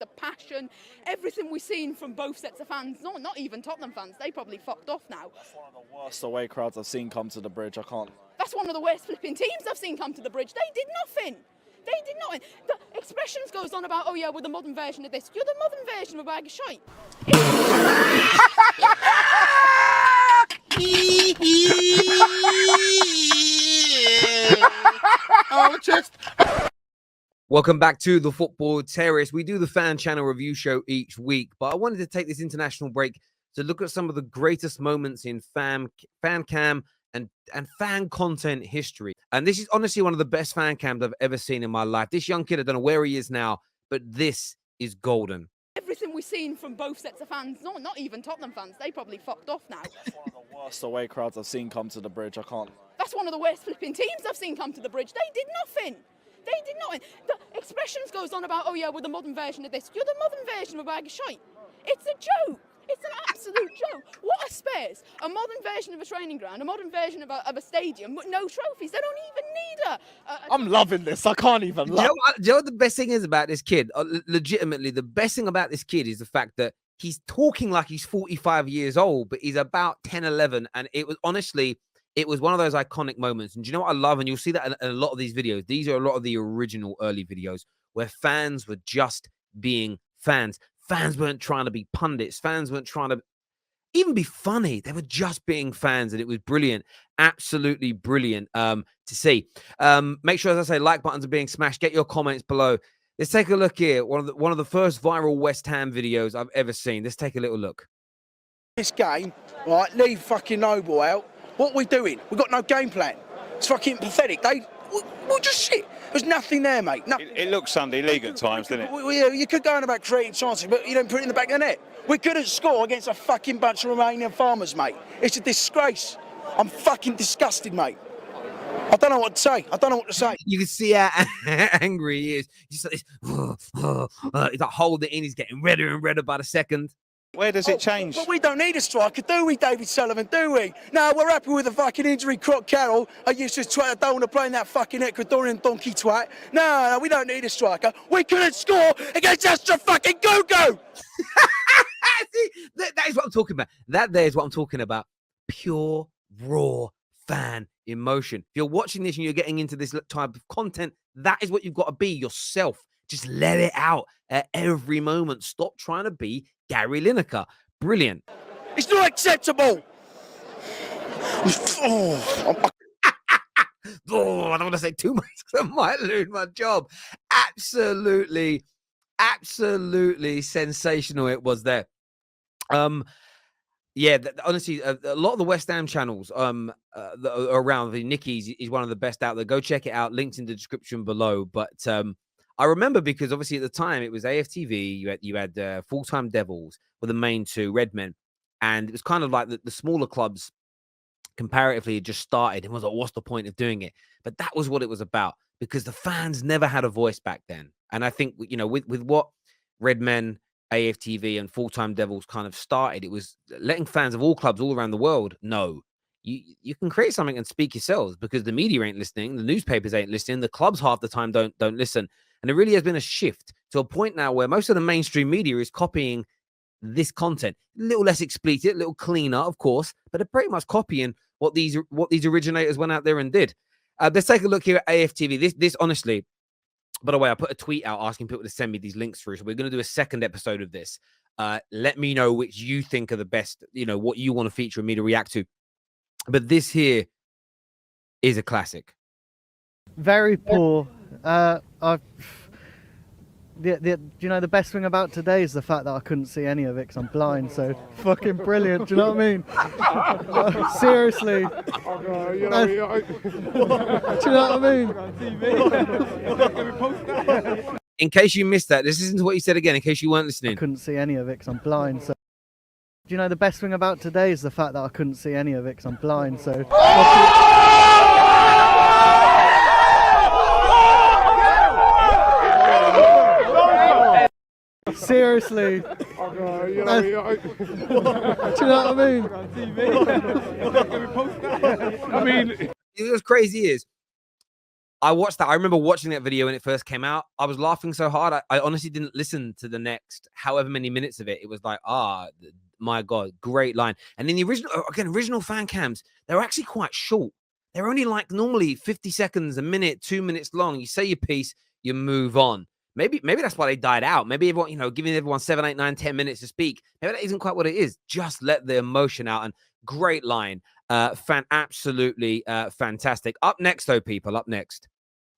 the passion, everything we've seen from both sets of fans. No, not even Tottenham fans. They probably fucked off now. That's one of the worst away crowds I've seen come to the bridge. I can't. That's one of the worst flipping teams I've seen come to the bridge. They did nothing. They did nothing. The expressions goes on about, oh yeah, we're the modern version of this. You're the modern version of a bag of shite. Oh, just. Welcome back to the Football Terrace. We do the fan channel review show each week, but I wanted to take this international break to look at some of the greatest moments in fan cam and fan content history. And this is honestly one of the best fan cams I've ever seen in my life. This young kid, I don't know where he is now, but this is golden. Everything we've seen from both sets of fans, no, not even Tottenham fans, they probably fucked off now. That's one of the worst away crowds I've seen come to the bridge. I can't. That's one of the worst flipping teams I've seen come to the bridge. They did nothing. They did nothing. The expressions goes on about, oh yeah, we're the modern version of this. You're the modern version of a bag of shite. It's a joke. It's an absolute joke. What a space. A modern version of a training ground, a modern version of a stadium, but no trophies. They don't even need I'm loving this. I can't even Do you know what the best thing is about this kid? Legitimately, the best thing about this kid is the fact that he's talking like he's 45 years old, but he's about 10, 11. And it was honestly, it was one of those iconic moments. And do you know what I love? And you'll see that in a lot of these videos. These are a lot of the original early videos where fans were just being fans. Fans weren't trying to be pundits. Fans weren't trying to even be funny. They were just being fans, and it was brilliant. Absolutely brilliant to see. Make sure, as I say, like buttons are being smashed. Get your comments below. Let's take a look here. One of the first viral West Ham videos I've ever seen. Let's take a little look. This game, right, leave fucking Noble out. What are we doing? We've got no game plan. It's fucking pathetic. We're just shit. There's nothing there, mate. Nothing. It looks Sunday league at times, doesn't it? Yeah, you could go on about creating chances, but you don't put it in the back of the net. We couldn't score against a fucking bunch of Romanian farmers, mate. It's a disgrace. I'm fucking disgusted, mate. I don't know what to say. I don't know what to say. You can see how angry he is. He's like, he's like holding it in. He's getting redder and redder by the second. Where does it change? But we don't need a striker, do we, David Sullivan, do we? No, we're happy with the fucking injury. Croc Carroll, I used to twat, I don't want to play in that fucking Ecuadorian donkey twat. No, we don't need a striker. We couldn't score against Astra fucking Go-Go. See, that is what I'm talking about. That there is what I'm talking about. Pure, raw fan emotion. If you're watching this and you're getting into this type of content, that is what you've got to be yourself. Just let it out at every moment. Stop trying to be Gary Lineker. Brilliant. It's not acceptable. Oh, I don't want to say too much because I might lose my job. Absolutely sensational it was there. Yeah, honestly, a lot of the West Ham channels that are around, the Nicky's is one of the best out there. Go check it out. Links in the description below. But I remember because obviously at the time it was AFTV. You had Full-Time Devils were the main two, Redmen, and it was kind of like the smaller clubs comparatively had just started and was like, what's the point of doing it? But that was what it was about, because the fans never had a voice back then. And I think, you know, with what Redmen, AFTV and Full-Time Devils kind of started, it was letting fans of all clubs all around the world know you can create something and speak yourselves, because the media ain't listening, the newspapers ain't listening, the clubs half the time don't listen. And it really has been a shift to a point now where most of the mainstream media is copying this content. A little less explicit, a little cleaner, of course, but they're pretty much copying what these originators went out there and did. Let's take a look here at AFTV. This honestly, by the way, I put a tweet out asking people to send me these links through. So we're going to do a second episode of this. Let me know which you think are the best, you know, what you want to feature and me to react to. But this here is a classic. Very poor. Do you know the best thing about today is the fact that I couldn't see any of it because I'm blind. So fucking brilliant. Do you know what I mean? Seriously. Do you know what I mean? In case you missed that, listen to what he said again. In case you weren't listening. I couldn't see any of it because I'm blind. So do you know the best thing about today is the fact that I couldn't see any of it because I'm blind. So. Seriously. Do you know what I mean? I mean, what's crazy is I watched that. I remember watching that video when it first came out. I was laughing so hard. I honestly didn't listen to the next however many minutes of it. It was like, my God, great line. And then the original fan cams, they were actually quite short. They're only like normally 50 seconds, a minute, 2 minutes long. You say your piece, you move on. Maybe that's why they died out. Maybe everyone, giving everyone 7, 8, 9, 10 minutes to speak. Maybe that isn't quite what it is. Just let the emotion out. And great line. Absolutely fantastic. Up next, though, people, up next.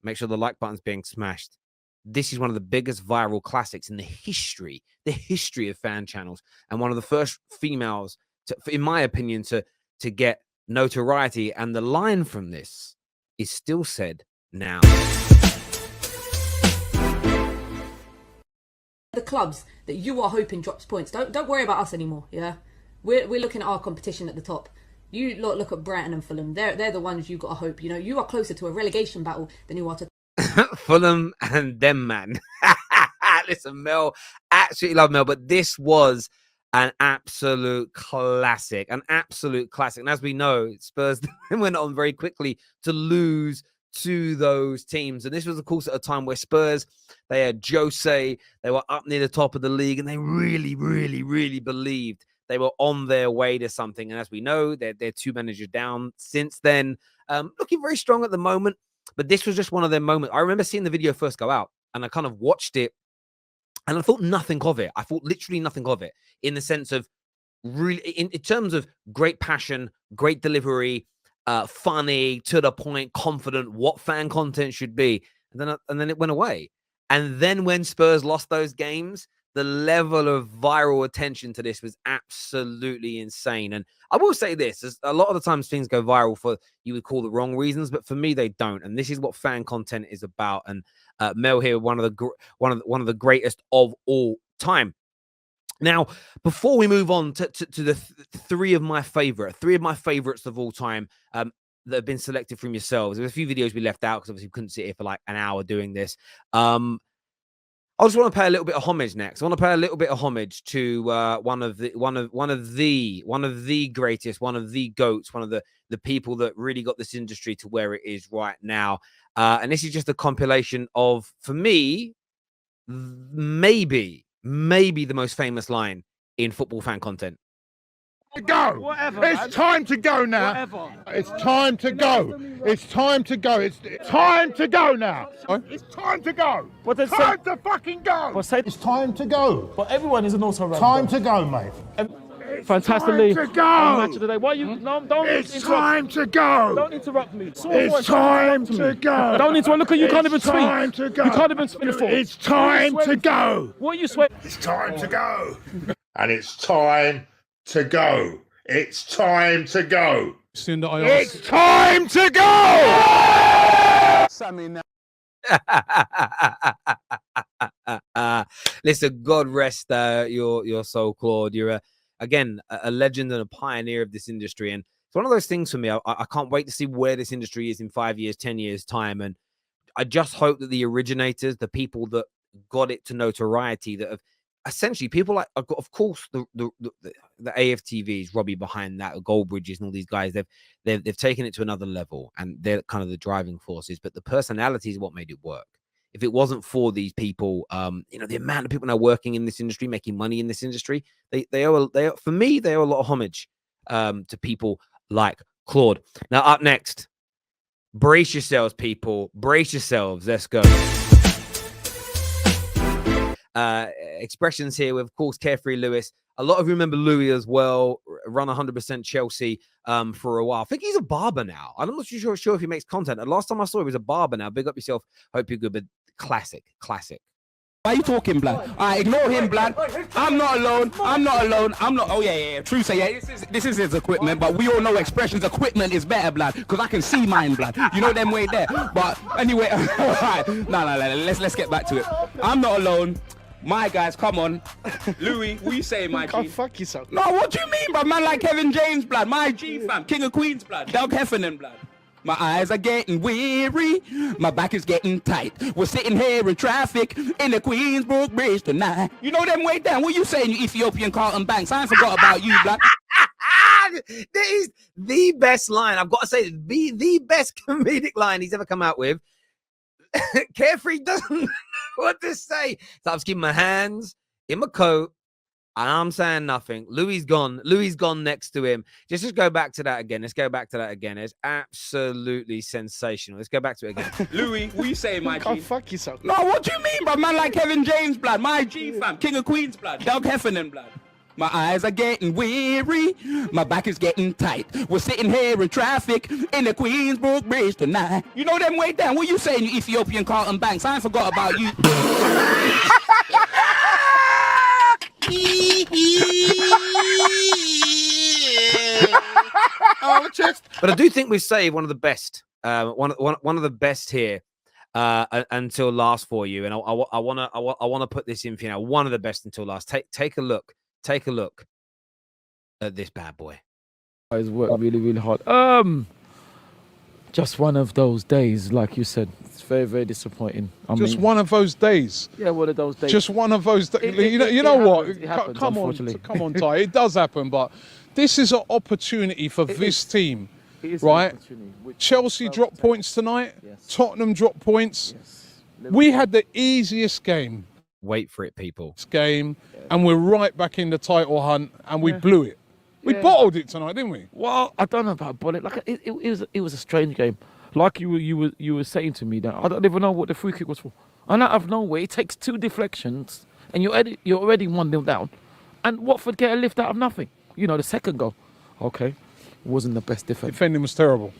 Make sure the like button's being smashed. This is one of the biggest viral classics in the history of fan channels, and one of the first females, in my opinion, to get notoriety. And the line from this is still said now. The clubs that you are hoping drops points. Don't worry about us anymore. Yeah, we're looking at our competition at the top. You look at Brighton and Fulham. They're the ones you got to hope. You are closer to a relegation battle than you are to Fulham and them, man. Listen, Mel, absolutely love Mel, but this was an absolute classic. And as we know, Spurs went on very quickly to lose to those teams. And this was, of course, at a time where Spurs, they had Jose, they were up near the top of the league, and they really, really, really believed they were on their way to something. And as we know, they're 2 managers down since then. Looking very strong at the moment, but this was just one of their moments. I remember seeing the video first go out, and I kind of watched it, and I thought nothing of it. I thought literally nothing of it, in the sense of really, in terms of great passion, great delivery, funny, to the point, confident, what fan content should be. And then it went away. And then when Spurs lost those games, the level of viral attention to this was absolutely insane. And I will say this, a lot of the times things go viral for, you would call, the wrong reasons, but for me, they don't. And this is what fan content is about. And Mel here, one of the greatest of all time. Now, before we move on to the three of my favorites of all time, that have been selected from yourselves. There's a few videos we left out because obviously we couldn't sit here for like an hour doing this. I just want to pay a little bit of homage next. I want to pay a little bit of homage to one of the greatest, one of the GOATs, one of the people that really got this industry to where it is right now. And this is just a compilation of, for me, maybe the most famous line in football fan content. Go. Whatever, it's time to go now. Whatever. It's time to go. It's time to go. It's time to go now. It's time to go. What time say? To fucking go. Well, say it's time to go. But everyone is an auto run. Time to go, mate. Fantastically. Time to go. Match of the day. Why you? No, don't. It's interrupt. time to go. Don't interrupt me. It's time to go. Don't interrupt. Look at you. Can't even speak. It's time to go. You can't even spin a foot. It's time to go. What are you sweating? It's time to go. And it's time to go. It's time to go. Soon that I ask. It's time to go. Sammy now. Listen, God rest your soul, Claude. You're a legend and a pioneer of this industry, and it's one of those things for me. I can't wait to see where this industry is in 5 years, 10 years time, and I just hope that the originators, the people that got it to notoriety, that have essentially people like, of course, the AFTVs, Robbie behind that, Goldbridges and all these guys, they've taken it to another level, and they're kind of the driving forces. But the personality is what made it work. If it wasn't for these people, the amount of people now working in this industry, making money in this industry, they owe for me, they owe a lot of homage to people like Claude. Now, up next, brace yourselves, people. Brace yourselves. Let's go. Expressions here with, of course, Carefree Lewis. A lot of you remember Louis as well, run 100% Chelsea for a while. I think he's a barber now. I'm not sure if he makes content. The last time I saw him, he was a barber now. Big up yourself. Hope you're good, but classic. Why are you talking, blood? Ignore him, blood. I'm not alone. Oh, yeah. True say, yeah, this is his equipment, but we all know Expression's equipment is better, blood, because I can see mine, blood. You know them way there. But anyway, all right. No, let's get back to it. I'm not alone. My guys, come on. Louis, what you saying, my G? Can't fuck yourself. No, what do you mean, bro? Man like Kevin James, blood. My G, fam. King of Queens, blood. Doug Heffernan, blood. My eyes are getting weary. My back is getting tight. We're sitting here in traffic in the Queensbrook Bridge tonight. You know them way down. What you saying, you Ethiopian Carlton Banks? I ain't forgot about you, blood. That is the best line. I've got to say, the best comedic line he's ever come out with. Carefree doesn't know what to say. So I'm just keeping my hands in my coat. And I'm saying nothing. Louis gone. Louis gone next to him. Just go back to that again. Let's go back to that again. It's absolutely sensational. Let's go back to it again. Louis, what you saying, my Oh, G? fuck yourself. No, what do you mean, bro? Man like Kevin James, blood. My G, fam. King of Queens, blood. Doug Heffernan, blood. My eyes are getting weary. My back is getting tight. We're sitting here in traffic in the Queensbrook Bridge tonight. You know them way down. What you saying, you Ethiopian Carlton Banks? I ain't forgot about you. Oh, just. But I do think we've saved one of the best, one of the best here until last for you. And I want to put this in for you now. One of the best until last. Take a look. Take a look at this bad boy. Guys worked really, really hard. Just one of those days, like you said. It's very, very disappointing. I Just mean, one of those days. Yeah, one of those days. Just one of those days. It You know what? happens, it happens, Come on, unfortunately. come on, Ty. It does happen, but this is an opportunity for this team, right? Chelsea dropped points tonight. Yes. Tottenham dropped points. Yes. We had the easiest game, Wait for it, people. and we're right back in the title hunt, and we blew it. We bottled it tonight, didn't we? Well, I don't know about bullet. Like it was a strange game. Like you were saying to me that I don't even know what the free kick was for. And out of nowhere, it takes 2 deflections, and you're already 1-0 down, and Watford get a lift out of nothing. You know, the second goal, okay, wasn't the best defense. Defending was terrible.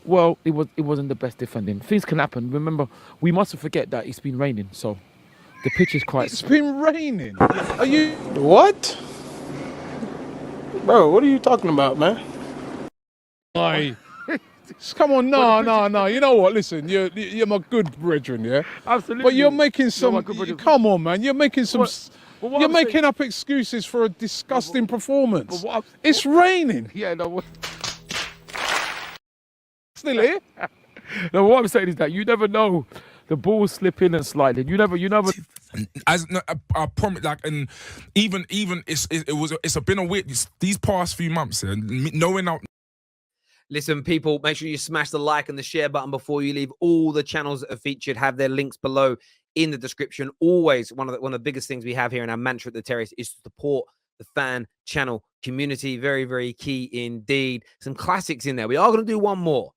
Well, it wasn't the best defending. Things can happen. Remember, we mustn't forget that it's been raining, so the pitch is quite. It's been raining. Are you? What? Bro, what are you talking about, man? Aye. Come on, no. You know what? Listen, you're my good brethren, yeah. Absolutely. But you're making some. my good brethren. Come on, man. You're making some. But what You're I'm making saying- up excuses for a disgusting performance. But what It's raining. Yeah, no. Still here? No, what I'm saying is that you never know. The ball's slipping and sliding. You never. I promise, like, and even it's been a weird these past few months, and knowing out. Listen, people, make sure you smash the like and the share button before you leave. All the channels that are featured have their links below in the description. Always one of the biggest things we have here in our mantra at the Terrace is to support the fan channel community. Very, very key indeed. Some classics in there. We are going to do one more,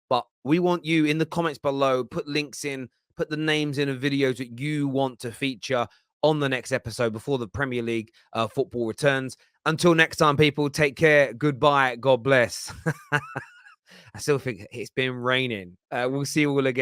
but we want you in the comments below. Put links in. Put the names in of videos that you want to feature on the next episode before the Premier League football returns. Until next time, people, take care. Goodbye. God bless. I still think it's been raining. We'll see you all again.